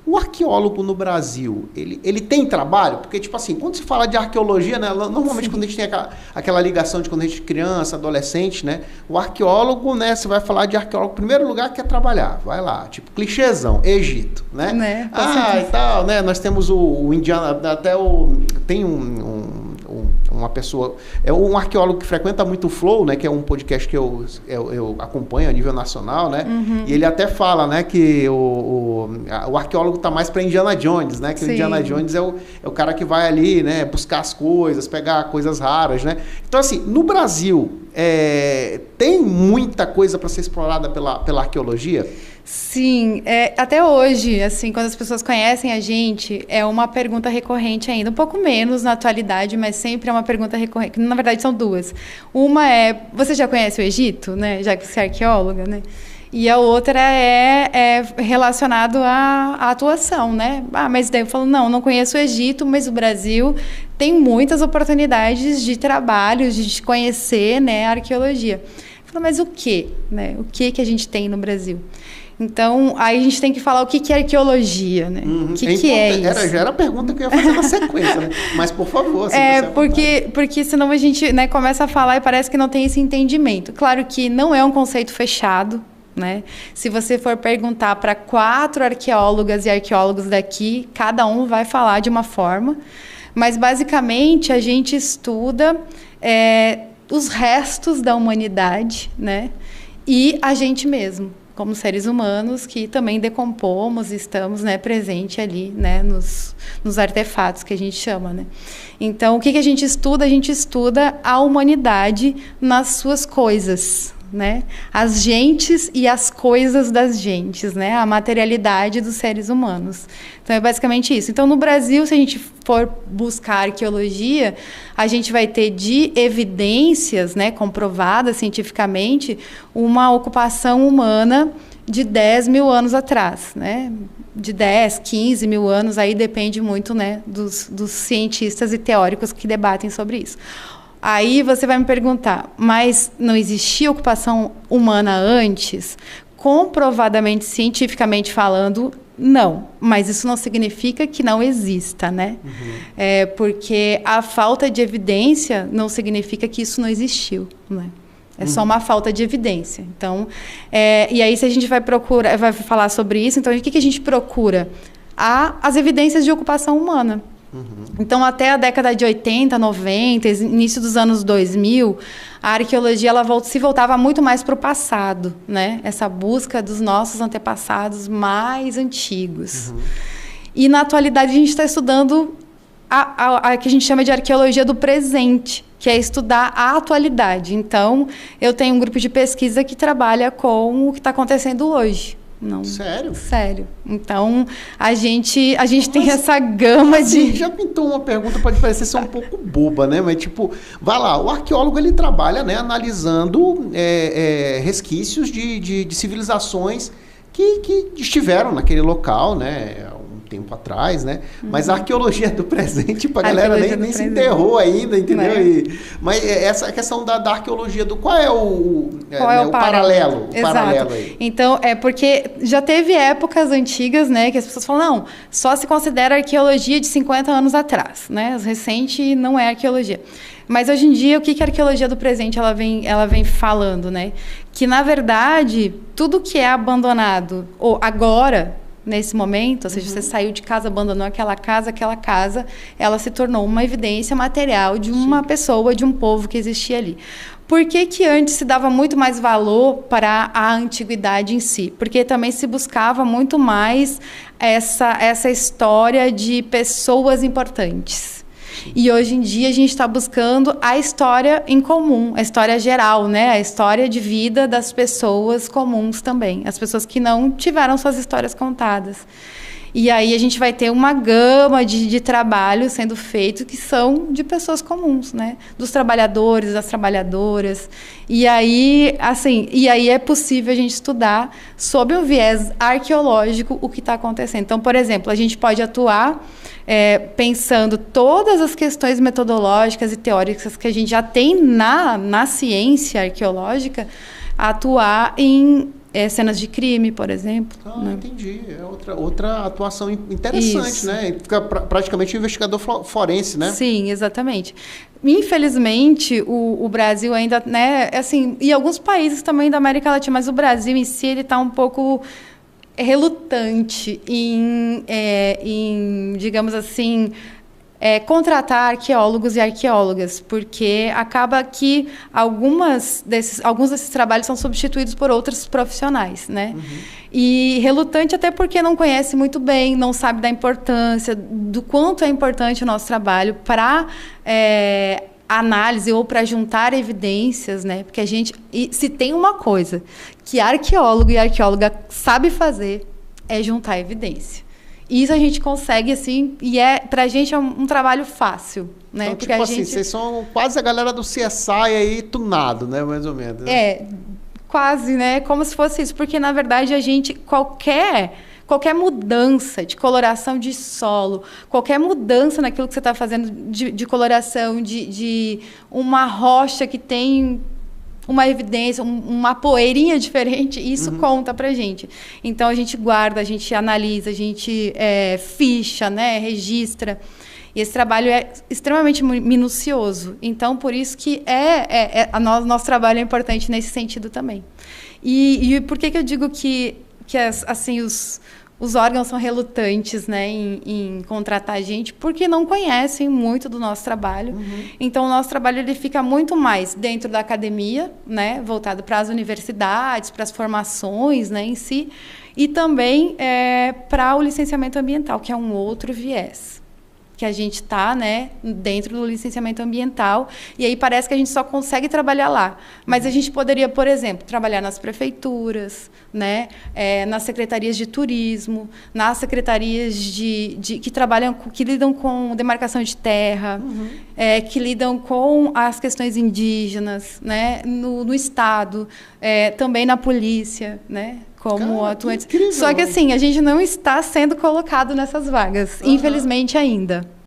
O arqueólogo no Brasil, ele tem trabalho? Porque, tipo assim, quando se fala de arqueologia, né, normalmente quando a gente tem aquela ligação de quando a gente é criança, adolescente, né, o arqueólogo, né, você vai falar de arqueólogo, primeiro lugar quer trabalhar, vai lá, tipo, clichêzão, Egito, né? E tal, né, nós temos o Indiana, tem uma pessoa, é um arqueólogo que frequenta muito o Flow, né, que é um podcast que eu acompanho a nível nacional, né, e ele até fala, né, que o arqueólogo tá mais para Indiana Jones, né, que o Indiana Jones é o cara que vai ali, né, buscar as coisas, pegar coisas raras, né. Então, assim, no Brasil, tem muita coisa para ser explorada pela arqueologia? Sim, até hoje, assim, quando as pessoas conhecem a gente, é uma pergunta recorrente ainda, um pouco menos na atualidade, mas sempre é uma pergunta recorrente, na verdade são duas. Uma é, você já conhece o Egito, né, já que você é arqueóloga, né? E a outra é relacionado à atuação, né? Mas daí eu falo, não conheço o Egito, mas o Brasil tem muitas oportunidades de trabalho, de conhecer, né, a arqueologia. Eu falo, mas o quê? Né? O que a gente tem no Brasil? Então, aí a gente tem que falar o que é arqueologia, né? O que é isso? Já era a pergunta que eu ia fazer na sequência, né? Mas, por favor, porque senão a gente, né, começa a falar e parece que não tem esse entendimento. Claro que não é um conceito fechado, né? Se você for perguntar para 4 arqueólogas e arqueólogos daqui, cada um vai falar de uma forma. Mas, basicamente, a gente estuda os restos da humanidade, né? E a gente mesmo, como seres humanos que também decompomos e estamos, né, presente ali, né, nos artefatos que a gente chama, né? Então, o que a gente estuda? A gente estuda a humanidade nas suas coisas, né? As gentes e as coisas das gentes, né? A materialidade dos seres humanos. Então, é basicamente isso. Então, no Brasil, se a gente for buscar arqueologia, a gente vai ter de evidências, né, comprovadas cientificamente, uma ocupação humana de 10 mil anos atrás, né? De 10, 15 mil anos, aí depende muito, né, dos cientistas e teóricos que debatem sobre isso. Aí você vai me perguntar, mas não existia ocupação humana antes? Comprovadamente, cientificamente falando, não. Mas isso não significa que não exista, né? Porque a falta de evidência não significa que isso não existiu, né? É só uma falta de evidência. Então, e aí se a gente vai falar sobre isso, então o que a gente procura? As evidências de ocupação humana. Então, até a década de 80, 90, início dos anos 2000, a arqueologia se voltava muito mais para o passado, né? Essa busca dos nossos antepassados mais antigos. E, na atualidade, a gente está estudando a que a gente chama de arqueologia do presente, que é estudar a atualidade. Então, eu tenho um grupo de pesquisa que trabalha com o que está acontecendo hoje. Não. Sério? Sério. Então, a gente tem essa gama de... Já pintou uma pergunta, pode parecer ser um pouco boba, né? Mas, tipo, vai lá, o arqueólogo, ele trabalha, né, analisando resquícios de civilizações que estiveram naquele local, né, tempo atrás, né? Mas a arqueologia do presente, a galera nem se enterrou ainda, entendeu? Né? Mas essa questão da arqueologia qual é o paralelo? Exato. Paralelo aí? Então, porque já teve épocas antigas, né, que as pessoas falam, não, só se considera arqueologia de 50 anos atrás, né? As recente não é arqueologia. Mas hoje em dia, o que a arqueologia do presente ela vem falando, né? Que, na verdade, tudo que é abandonado ou agora, nesse momento, ou seja, você saiu de casa, abandonou aquela casa, ela se tornou uma evidência material de uma pessoa, de um povo que existia ali. Por que antes se dava muito mais valor para a antiguidade em si? Porque também se buscava muito mais essa história de pessoas importantes. E hoje em dia a gente está buscando a história em comum, a história geral, né? A história de vida das pessoas comuns também, as pessoas que não tiveram suas histórias contadas. E aí a gente vai ter uma gama de trabalhos sendo feitos que são de pessoas comuns, né? Dos trabalhadores, das trabalhadoras. E aí é possível a gente estudar sob um viés arqueológico o que está acontecendo. Então, por exemplo, a gente pode atuar pensando todas as questões metodológicas e teóricas que a gente já tem na ciência arqueológica, atuar em cenas de crime, por exemplo. Né? Entendi. É outra atuação interessante, isso. Né? Fica praticamente um investigador forense, né? Sim, exatamente. Infelizmente, o Brasil ainda, né, assim, e alguns países também da América Latina, mas o Brasil em si, ele está um pouco relutante em digamos assim, contratar arqueólogos e arqueólogas, porque acaba que alguns desses trabalhos são substituídos por outros profissionais, né? Uhum. E relutante até porque não conhece muito bem, não sabe da importância, do quanto é importante o nosso trabalho para análise ou para juntar evidências, né? Porque se tem uma coisa que arqueólogo e arqueóloga sabe fazer, é juntar evidência. Isso a gente consegue, assim, e pra gente é um trabalho fácil, né? Então, tipo assim, vocês são quase a galera do CSI aí, tunado, né? Mais ou menos. Né? Quase, né? Como se fosse isso. Porque, na verdade, a gente, qualquer mudança de coloração de solo, qualquer mudança naquilo que você está fazendo de coloração, de uma rocha que tem uma evidência, uma poeirinha diferente, isso conta pra gente. Então, a gente guarda, a gente analisa, a gente ficha, né, registra. E esse trabalho é extremamente minucioso. Então, por isso que nosso trabalho é importante nesse sentido também. E por que eu digo que assim, os órgãos são relutantes, né, em contratar a gente, porque não conhecem muito do nosso trabalho. Uhum. Então, o nosso trabalho ele fica muito mais dentro da academia, né, voltado para as universidades, para as formações, né, em si, e também para o licenciamento ambiental, que é um outro viés. Que a gente está, né, dentro do licenciamento ambiental, e aí parece que a gente só consegue trabalhar lá. Mas a gente poderia, por exemplo, trabalhar nas prefeituras, né, nas secretarias de turismo, nas secretarias que lidam com demarcação de terra, que lidam com as questões indígenas, né, no Estado, também na polícia, né, como atuantes. Só que assim, a gente não está sendo colocado nessas vagas, infelizmente ainda.